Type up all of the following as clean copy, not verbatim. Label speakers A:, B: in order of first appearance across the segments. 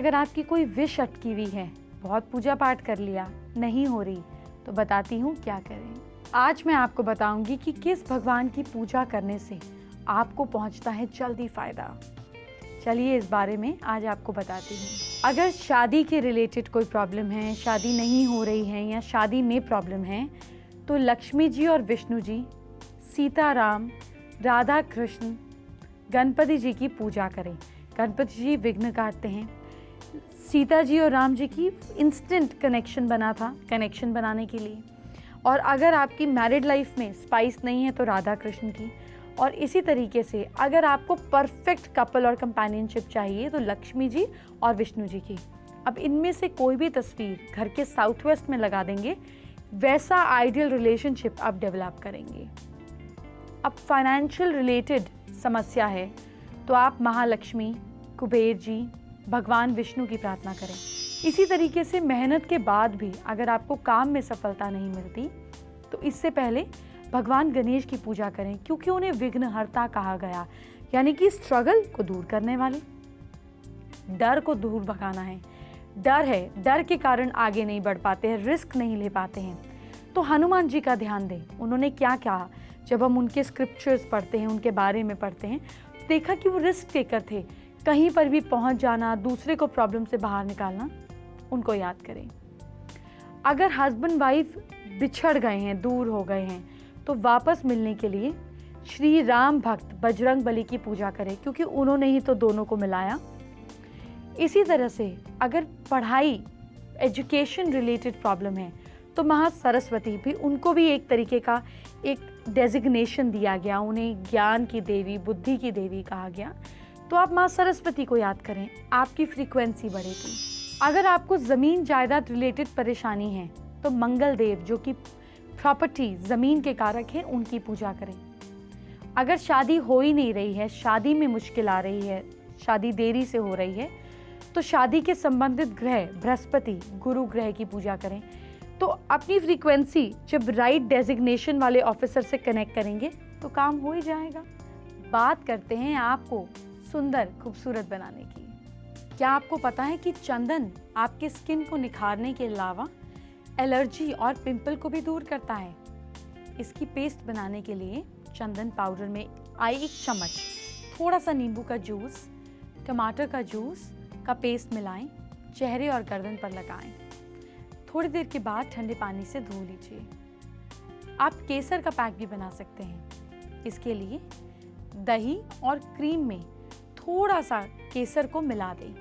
A: अगर आपकी कोई विश अटकी हुई है, बहुत पूजा पाठ कर लिया, नहीं हो रही, तो बताती हूँ क्या करें। आज मैं आपको बताऊंगी कि किस भगवान की पूजा करने से आपको पहुंचता है जल्दी फायदा। चलिए इस बारे में आज आपको बताती हूँ। अगर शादी के रिलेटेड कोई प्रॉब्लम है, शादी नहीं हो रही है या शादी में प्रॉब्लम है, तो लक्ष्मी जी और विष्णु जी, सीताराम, राधा कृष्ण, गणपति जी की पूजा करें। गणपति जी विघ्न काटते हैं। सीता जी और राम जी की इंस्टेंट कनेक्शन बना था, कनेक्शन बनाने के लिए। और अगर आपकी मैरिड लाइफ में स्पाइस नहीं है तो राधा कृष्ण की। और इसी तरीके से अगर आपको परफेक्ट कपल और कंपेनियनशिप चाहिए तो लक्ष्मी जी और विष्णु जी की। अब इनमें से कोई भी तस्वीर घर के साउथ वेस्ट में लगा देंगे, वैसा आइडियल रिलेशनशिप आप डेवलप करेंगे। अब फाइनेंशियल रिलेटेड समस्या है तो आप महालक्ष्मी, कुबेर जी, भगवान विष्णु की प्रार्थना करें। इसी तरीके से मेहनत के बाद भी अगर आपको काम में सफलता नहीं मिलती तो इससे पहले भगवान गणेश की पूजा करें, क्योंकि उन्हें विघ्नहर्ता कहा गया, यानी कि स्ट्रगल को दूर करने वाले, डर को दूर भगाना है। डर है, डर के कारण आगे नहीं बढ़ पाते हैं, रिस्क नहीं ले पाते हैं। तो हनुमान जी का ध्यान दें, उन्होंने क्या कहा। जब हम उनके स्क्रिप्चर्स पढ़ते हैं, उनके बारे में पढ़ते हैं, तो देखा कि वो रिस्क टेकर थे। कहीं पर भी पहुंच जाना, दूसरे को प्रॉब्लम से बाहर निकालना, उनको याद करें। अगर हस्बैंड वाइफ बिछड़ गए हैं, दूर हो गए हैं, तो वापस मिलने के लिए श्री राम भक्त बजरंग बली की पूजा करें, क्योंकि उन्होंने ही तो दोनों को मिलाया। इसी तरह से अगर पढ़ाई, एजुकेशन रिलेटेड प्रॉब्लम है तो माँ सरस्वती भी, उनको भी एक तरीके का एक डेजिग्नेशन दिया गया, उन्हें ज्ञान की देवी, बुद्धि की देवी कहा गया। तो आप माँ सरस्वती को याद करें, आपकी फ्रीक्वेंसी बढ़ेगी। अगर आपको ज़मीन जायदाद रिलेटेड परेशानी है तो मंगल देव, जो कि प्रॉपर्टी, ज़मीन के कारक हैं, उनकी पूजा करें। अगर शादी हो ही नहीं रही है, शादी में मुश्किल आ रही है, शादी देरी से हो रही है, तो शादी के संबंधित ग्रह बृहस्पति, गुरु ग्रह की पूजा करें। तो अपनी फ्रीक्वेंसी जब राइट डेजिग्नेशन वाले ऑफिसर से कनेक्ट करेंगे तो काम हो ही जाएगा। बात करते हैं आपको सुंदर, खूबसूरत बनाने की। क्या आपको पता है कि चंदन आपके स्किन को निखारने के अलावा एलर्जी और पिंपल को भी दूर करता है। इसकी पेस्ट बनाने के लिए चंदन पाउडर में 1 चम्मच थोड़ा सा नींबू का जूस, टमाटर का जूस का पेस्ट मिलाएं, चेहरे और गर्दन पर लगाएं। थोड़ी देर के बाद ठंडे पानी से धो लीजिए। आप केसर का पैक भी बना सकते हैं। इसके लिए दही और क्रीम में थोड़ा सा केसर को मिला दें।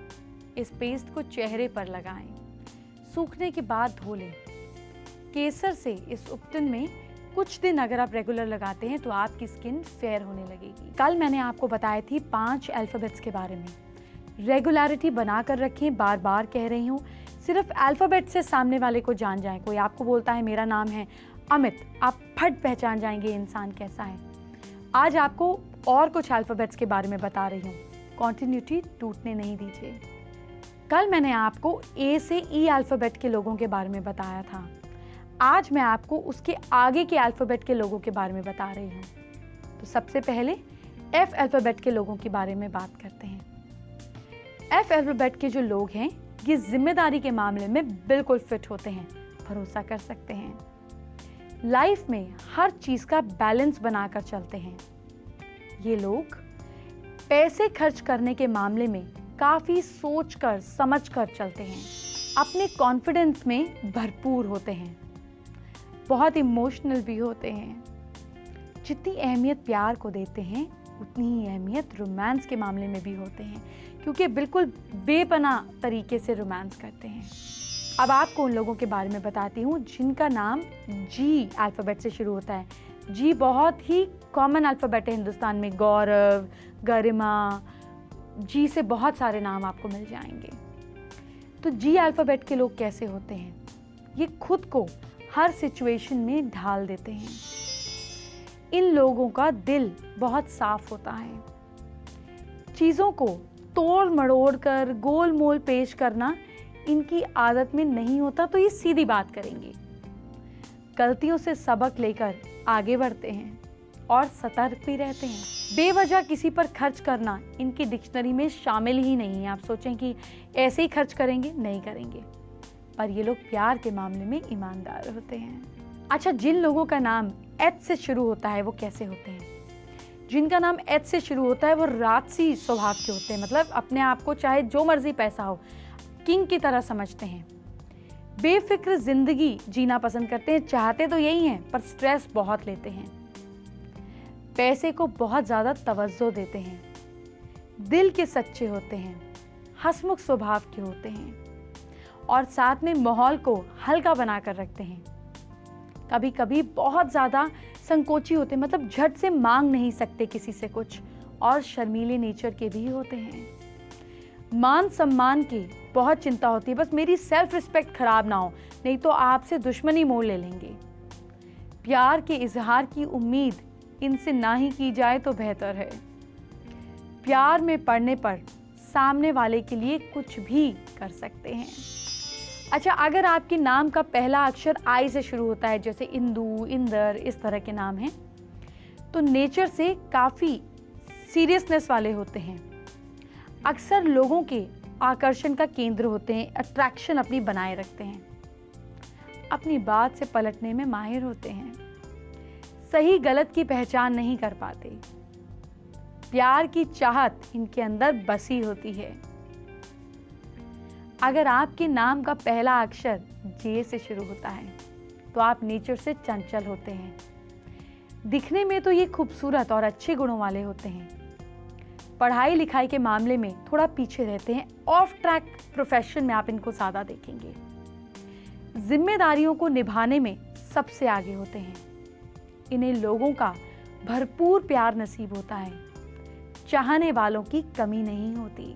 A: इस पेस्ट को चेहरे पर लगाएं। सूखने के बाद धो लें। केसर से इस उपटन में कुछ दिन अगर आप रेगुलर लगाते हैं तो आपकी स्किन फेयर होने लगेगी। कल मैंने आपको बताई थी 5 अल्फाबेट्स के बारे में। रेगुलरिटी बना कर रखें, बार बार कह रही हूँ। सिर्फ अल्फाबेट से सामने वाले को जान जाएं। कोई आपको बोलता है मेरा नाम है अमित, आप फट पहचान जाएंगे इंसान कैसा है। आज आपको और कुछ अल्फाबेट्स के बारे में बता रही हूँ। कॉन्टिन्यूटी टूटने नहीं दीजिए। कल मैंने आपको ए से ई अल्फाबेट के लोगों के बारे में बताया था। आज मैं आपको उसके आगे के अल्फाबेट के लोगों के बारे में बता रही हूँ। तो सबसे पहले एफ अल्फाबेट के लोगों के बारे में बात करते हैं। एफ अल्फाबेट के जो लोग हैं, ये जिम्मेदारी के मामले में बिल्कुल फिट होते हैं, भरोसा कर सकते हैं। लाइफ में हर चीज का बैलेंस बनाकर चलते हैं। ये लोग पैसे खर्च करने के मामले में काफी सोचकर समझकर चलते हैं। अपने कॉन्फिडेंस में भरपूर होते हैं, बहुत इमोशनल भी होते हैं। जितनी अहमियत प्यार को देते हैं उतनी ही अहमियत रोमांस के मामले में भी होते हैं, क्योंकि बिल्कुल बेपनाह तरीके से रोमांस करते हैं। अब आपको उन लोगों के बारे में बताती हूँ जिनका नाम जी अल्फाबेट से शुरू होता है। जी बहुत ही कॉमन अल्फाबेट है हिंदुस्तान में। गौरव, गरिमा, जी से बहुत सारे नाम आपको मिल जाएंगे। तो जी अल्फाबेट के लोग कैसे होते हैं? ये खुद को हर सिचुएशन में ढाल देते हैं। इन लोगों का दिल बहुत साफ होता है। चीज़ों को तोड़ मड़ोड़ कर गोल मोल पेश करना इनकी आदत में नहीं होता, तो ये सीधी बात करेंगे। गलतियों से सबक लेकर आगे बढ़ते हैं और सतर्क भी रहते हैं। बेवजह किसी पर खर्च करना इनकी डिक्शनरी में शामिल ही नहीं है। आप सोचें कि ऐसे ही खर्च करेंगे, नहीं करेंगे। पर ये लोग प्यार के मामले में ईमानदार होते हैं। अच्छा, जिन लोगों का नाम एच से शुरू होता है वो कैसे होते हैं? जिनका नाम एच से शुरू होता है वो राजसी स्वभाव के होते हैं। मतलब अपने आप को चाहे जो मर्जी पैसा हो, किंग की तरह समझते हैं। बेफिक्र जिंदगी जीना पसंद करते हैं। चाहते तो यही हैं, पर स्ट्रेस बहुत लेते हैं। पैसे को बहुत ज़्यादा तवज्जो देते हैं। दिल के सच्चे होते हैं। हंसमुख स्वभाव के होते हैं और साथ में माहौल को हल्का बनाकर रखते हैं। कभी कभी बहुत ज़्यादा संकोची होते हैं, मतलब झट से मांग नहीं सकते किसी से कुछ, और शर्मीले नेचर के भी होते हैं। मान सम्मान की बहुत चिंता होती है, बस मेरी सेल्फ रिस्पेक्ट खराब ना हो, नहीं तो आपसे दुश्मनी मोड़ ले लेंगे। प्यार के इजहार की उम्मीद इनसे ना ही की जाए तो बेहतर है। प्यार में पड़ने पर सामने वाले के लिए कुछ भी कर सकते हैं। अच्छा, अगर आपके नाम का पहला अक्षर आई से शुरू होता है, जैसे इंदु, इंदर, इस तरह के नाम हैं, तो नेचर से काफ़ी सीरियसनेस वाले होते हैं। अक्सर लोगों के आकर्षण का केंद्र होते हैं। अट्रैक्शन अपनी बनाए रखते हैं। अपनी बात से पलटने में माहिर होते हैं। सही गलत की पहचान नहीं कर पाते। प्यार की चाहत इनके अंदर बसी होती है। अगर आपके नाम का पहला अक्षर जे से शुरू होता है तो आप नेचर से चंचल होते हैं। दिखने में तो ये खूबसूरत और अच्छे गुणों वाले होते हैं। पढ़ाई लिखाई के मामले में थोड़ा पीछे रहते हैं। ऑफ ट्रैक प्रोफेशन में आप इनको ज़्यादा देखेंगे। जिम्मेदारियों को निभाने में सबसे आगे होते हैं। इन्हें लोगों का भरपूर प्यार नसीब होता है। चाहने वालों की कमी नहीं होती।